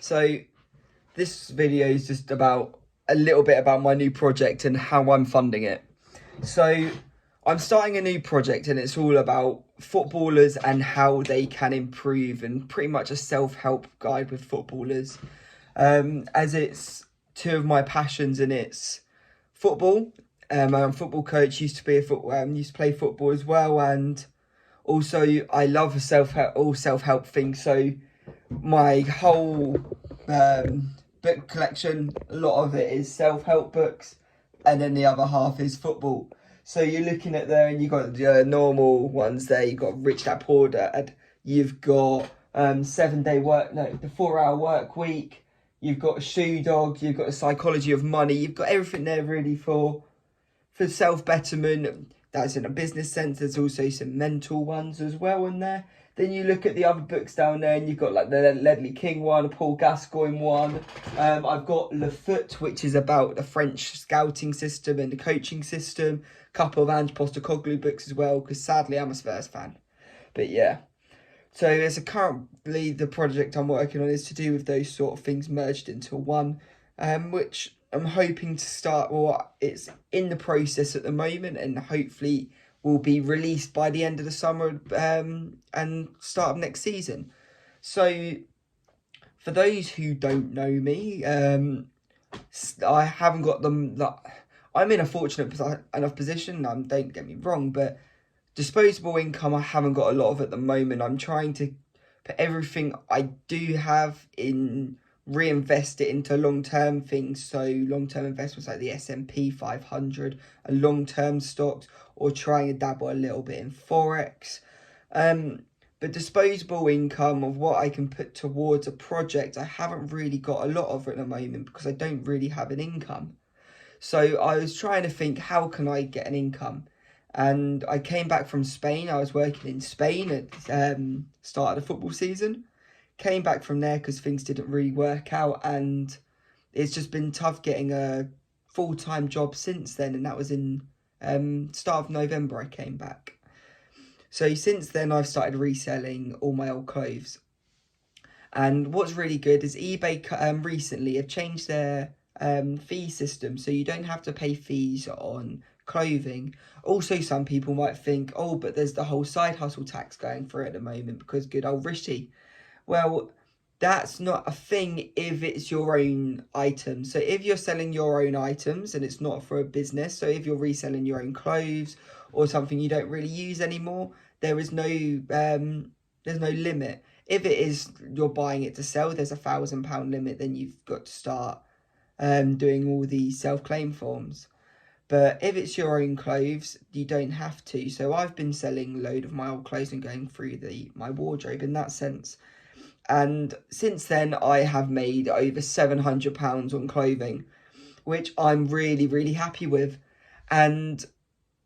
So this video is just about a little bit about my new project and how I'm funding it. So I'm starting a new project and it's all about footballers and how they can improve, and pretty much a self-help guide with footballers. As it's two of my passions, and it's football. I'm a football coach, used to play football as well, and also I love all self-help things. So my whole book collection, a lot of it is self-help books, and then the other half is football. So you're looking at there, and you've got the normal ones there. You've got Rich Dad Poor Dad. You've got the 4-hour work week. You've got Shoe Dog. You've got the psychology of money. You've got everything there really for self-betterment. That's in a business sense. There's also some mental ones as well in there. Then you look at the other books down there, and you've got like the Ledley King one, a Paul Gascoigne one. I've got Le Foot, which is about the French scouting system and the coaching system. A couple of Ange Postecoglou books as well, because sadly I'm a Spurs fan. But yeah. So currently the project I'm working on is to do with those sort of things merged into one, which I'm hoping to start. Well, it's in the process at the moment, and hopefully will be released by the end of the summer and start of next season. So for those who don't know me, I haven't got them. I'm in a fortunate enough position. Don't get me wrong, but disposable income I haven't got a lot of at the moment. I'm trying to put everything I do have in, reinvest it into long-term things. So long-term investments like the S&P 500 and long-term stocks, or trying to dabble a little bit in Forex. But disposable income of what I can put towards a project, I haven't really got a lot of at the moment because I don't really have an income. So I was trying to think, how can I get an income? And I came back from Spain. I was working in Spain at the start of the football season. Came back from there because things didn't really work out, and it's just been tough getting a full-time job since then, and that was in start of November I came back. So since then I've started reselling all my old clothes. And what's really good is eBay recently have changed their fee system, so you don't have to pay fees on clothing. Also, some people might think, oh, but there's the whole side hustle tax going through at the moment because good old Rishi. Well, that's not a thing if it's your own items. So if you're selling your own items and it's not for a business, so if you're reselling your own clothes or something you don't really use anymore, there's no limit. If it is you're buying it to sell, there's £1,000 limit. Then you've got to start doing all the self-claim forms. But if it's your own clothes, you don't have to. So I've been selling a load of my old clothes and going through my wardrobe in that sense. And since then, I have made over £700 on clothing, which I'm really, really happy with. And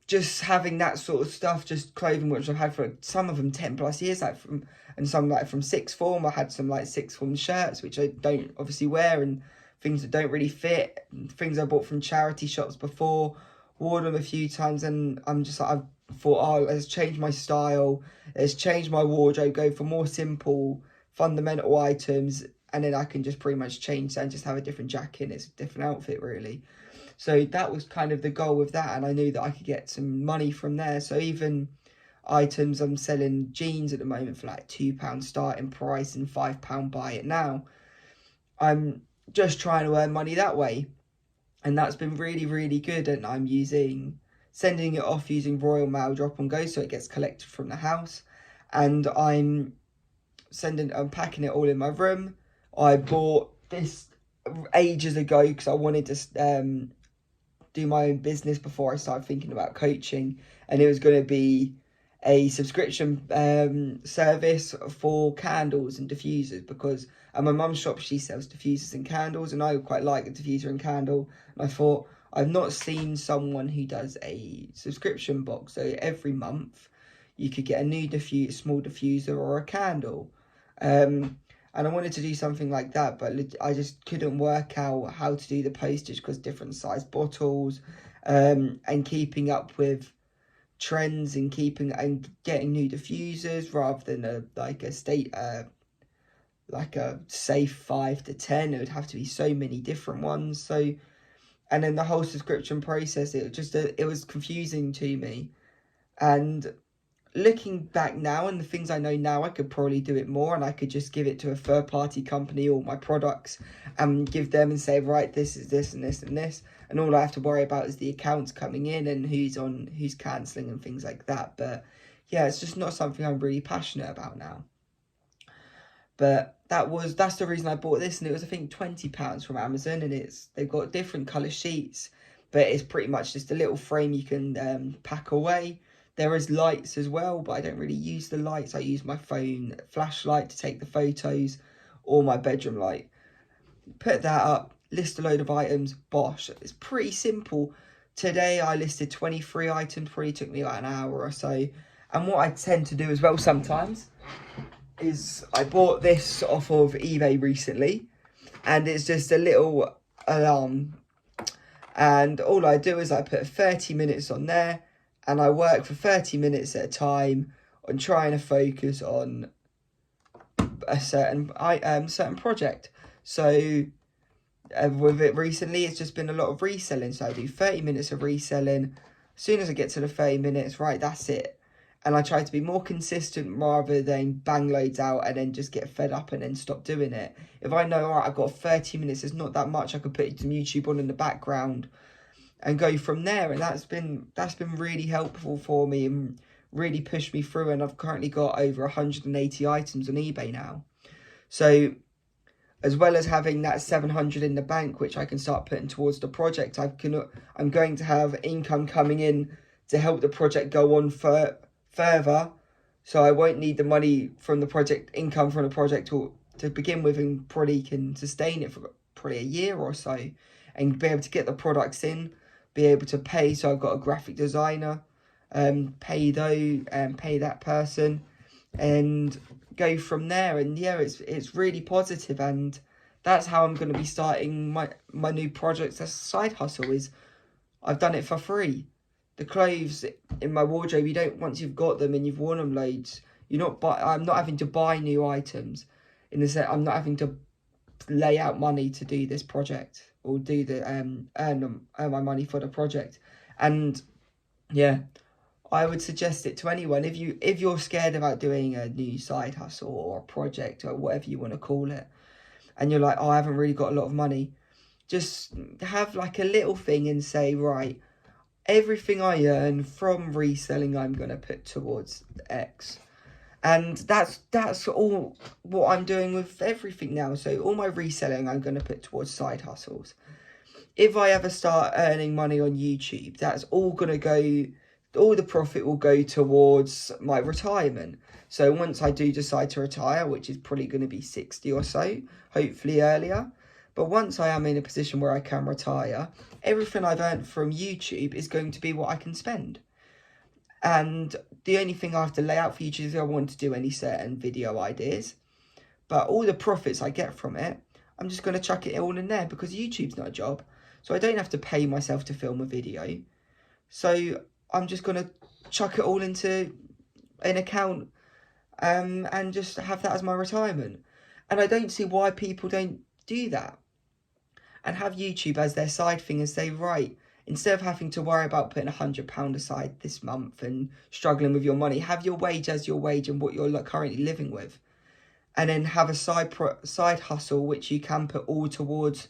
just having that sort of stuff, just clothing, which I've had for some of them 10 plus years, and some from sixth form. I had some like sixth form shirts, which I don't obviously wear, and things that don't really fit, things I bought from charity shops before, wore them a few times, and I've thought, oh, let's change my style, let's change my wardrobe, go for more simple, fundamental items, and then I can just pretty much change that and just have a different jacket. It's a different outfit, really. So that was kind of the goal with that, and I knew that I could get some money from there. So even items, I'm selling jeans at the moment for like £2 starting price and £5 buy it now. I'm just trying to earn money that way, and that's been really, really good. And I'm sending it off using Royal Mail Drop and Go, so it gets collected from the house, and I'm packing it all in my room. I bought this ages ago because I wanted to do my own business before I started thinking about coaching, and it was going to be a subscription service for candles and diffusers, because at my mum's shop she sells diffusers and candles, and I quite like a diffuser and candle, and I thought, I've not seen someone who does a subscription box, so every month you could get a new small diffuser or a candle. And I wanted to do something like that, but I just couldn't work out how to do the postage because different size bottles, and keeping up with trends and getting new diffusers rather than a like a safe 5 to 10. It would have to be so many different ones. So, and then the whole subscription process, it was confusing to me. And looking back now and the things I know now, I could probably do it more, and I could just give it to a third party company, all my products, and give them and say, right, this is this and this and this, and all I have to worry about is the accounts coming in and who's cancelling and things like that. But yeah, it's just not something I'm really passionate about now. But that's the reason I bought this, and it was, I think, £20 from Amazon, and they've got different colour sheets, but it's pretty much just a little frame you can pack away. There is lights as well, but I don't really use the lights. I use my phone flashlight to take the photos, or my bedroom light. Put that up, list a load of items, bosh. It's pretty simple. Today I listed 23 items, probably took me about an hour or so. And what I tend to do as well sometimes is I bought this off of eBay recently, and it's just a little alarm. And all I do is I put 30 minutes on there, and I work for 30 minutes at a time on trying to focus on a certain project. So with it recently, it's just been a lot of reselling. So I do 30 minutes of reselling. As soon as I get to the 30 minutes, right, that's it. And I try to be more consistent rather than bang loads out and then just get fed up and then stop doing it. If I know, all right, I've got 30 minutes, it's not that much, I could put some YouTube on in the background and go from there. And that's been really helpful for me and really pushed me through. And I've currently got over 180 items on eBay now. So as well as having that 700 in the bank, which I can start putting towards the project, I'm going to have income coming in to help the project go on further. So I won't need the money from the project, income from the project to begin with, and probably can sustain it for probably a year or so, and be able to get the products in, be able to pay. So I've got a graphic designer, pay that person, and go from there. And yeah, it's really positive, and that's how I'm going to be starting my new projects as a side hustle. Is I've done it for free. The clothes in my wardrobe, once you've got them and you've worn them loads, I'm not having to buy new items. In the sense, I'm not having to lay out money to do this project or do the earn my money for the project. And yeah, I would suggest it to anyone. If you're scared about doing a new side hustle or a project or whatever you want to call it, and you're like, oh, I haven't really got a lot of money, just have like a little thing and say, right, everything I earn from reselling, I'm going to put towards X. And that's all what I'm doing with everything now. So all my reselling, I'm going to put towards side hustles. If I ever start earning money on YouTube, that's all going to go, all the profit will go towards my retirement. So once I do decide to retire, which is probably going to be 60 or so, hopefully earlier. But once I am in a position where I can retire, everything I've earned from YouTube is going to be what I can spend. And the only thing I have to lay out for YouTube is if I want to do any certain video ideas. But all the profits I get from it, I'm just going to chuck it all in there, because YouTube's not a job. So I don't have to pay myself to film a video. So I'm just going to chuck it all into an account and just have that as my retirement. And I don't see why people don't do that and have YouTube as their side thing and say, right, instead of having to worry about putting £100 aside this month and struggling with your money, have your wage as your wage and what you're currently living with. And then have a side hustle, which you can put all towards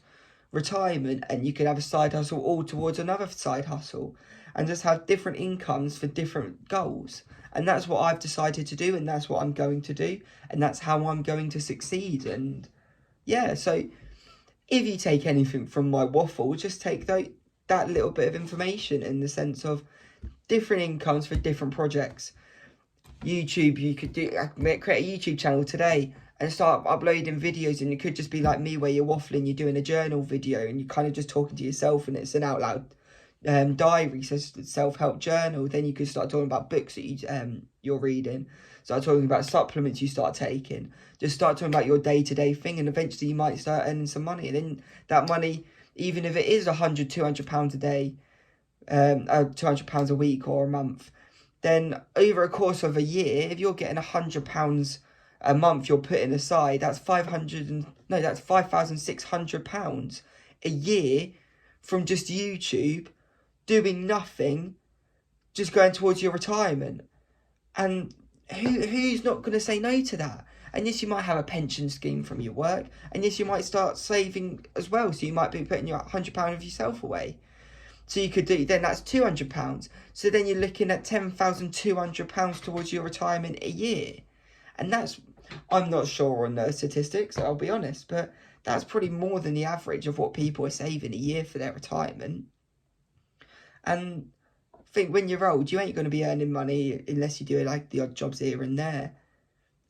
retirement, and you can have a side hustle all towards another side hustle, and just have different incomes for different goals. And that's what I've decided to do, and that's what I'm going to do, and that's how I'm going to succeed. And yeah, so if you take anything from my waffle, just take that little bit of information in the sense of different incomes for different projects. YouTube, you could create a YouTube channel today and start uploading videos, and it could just be like me, where you're waffling, you're doing a journal video and you're kind of just talking to yourself, and it's an out loud diary, so self-help journal. Then you could start talking about books that you're reading, start talking about supplements you start taking, just start talking about your day-to-day thing, and eventually you might start earning some money. And then that money, even if it is £100-200 a day, £200 a week or a month, then over a course of a year, if you're getting £100 a month you're putting aside, that's that's £5,600 a year from just YouTube, doing nothing, just going towards your retirement. And who's not going to say no to that? And yes, you might have a pension scheme from your work, and yes, you might start saving as well, so you might be putting your £100 of yourself away. So you could do, then that's £200. So then you're looking at £10,200 towards your retirement a year. And that's, I'm not sure on the statistics, I'll be honest, but that's probably more than the average of what people are saving a year for their retirement. And I think when you're old, you ain't going to be earning money unless you do like the odd jobs here and there.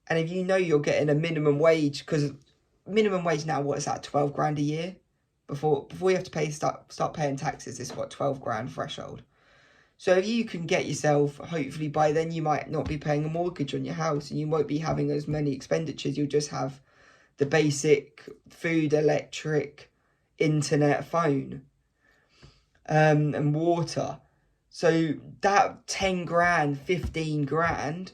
And if you know you're getting a minimum wage, because minimum wage now, what is that, 12 grand a year? Before you have to pay, start paying taxes, it's what, 12 grand threshold. So if you can get yourself, hopefully by then you might not be paying a mortgage on your house, and you won't be having as many expenditures. You'll just have the basic food, electric, internet, phone, and water. So that 10 grand, 15 grand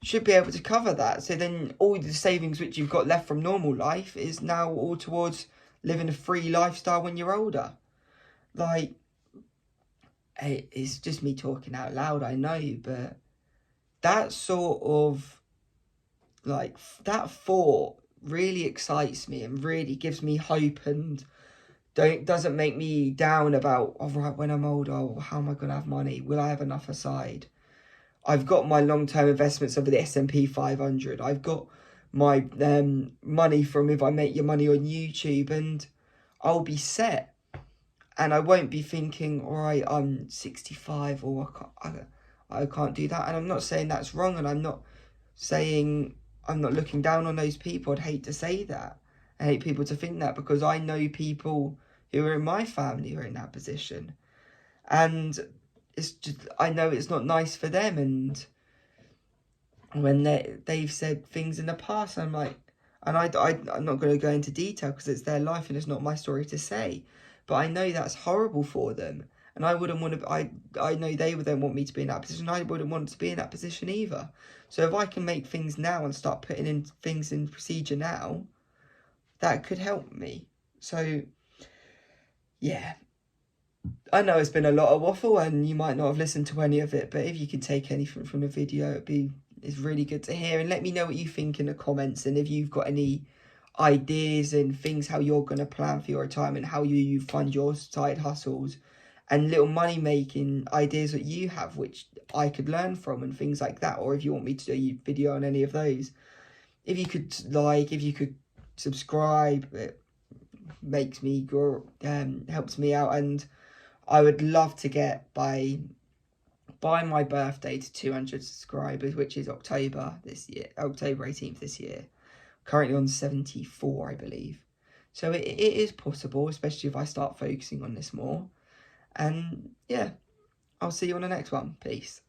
should be able to cover that. So then all the savings which you've got left from normal life is now all towards living a free lifestyle when you're older. Like, it's just me talking out loud, I know, but that sort of, like, that thought really excites me and really gives me hope, and doesn't make me down about, oh, right, when I'm older, how am I going to have money? Will I have enough aside? I've got my long-term investments over the S&P 500. I've got my money from if I make your money on YouTube, and I'll be set. And I won't be thinking, all right, I'm 65, or I can't do that. And I'm not saying that's wrong, and I'm not looking down on those people. I'd hate to say that. I hate people to think that, because I know people who are in my family who are in that position. And it's just, I know it's not nice for them. And when they've said things in the past, I'm like, and I'm not going to go into detail because it's their life and it's not my story to say, but I know that's horrible for them. And I wouldn't want to, I know they would then want me to be in that position. I wouldn't want to be in that position either. So if I can make things now and start putting in things in procedure now, that could help me. So, yeah. I know it's been a lot of waffle and you might not have listened to any of it, but if you can take anything from the video, it's really good to hear. And let me know what you think in the comments, and if you've got any ideas and things how you're going to plan for your retirement, how you fund your side hustles, and little money making ideas that you have which I could learn from and things like that. Or if you want me to do a video on any of those, if you could if you could subscribe, it makes me grow, helps me out. And I would love to get by my birthday to 200 subscribers, which is October 18th this year. Currently on 74, I believe. So it is possible, especially if I start focusing on this more. And yeah, I'll see you on the next one. Peace.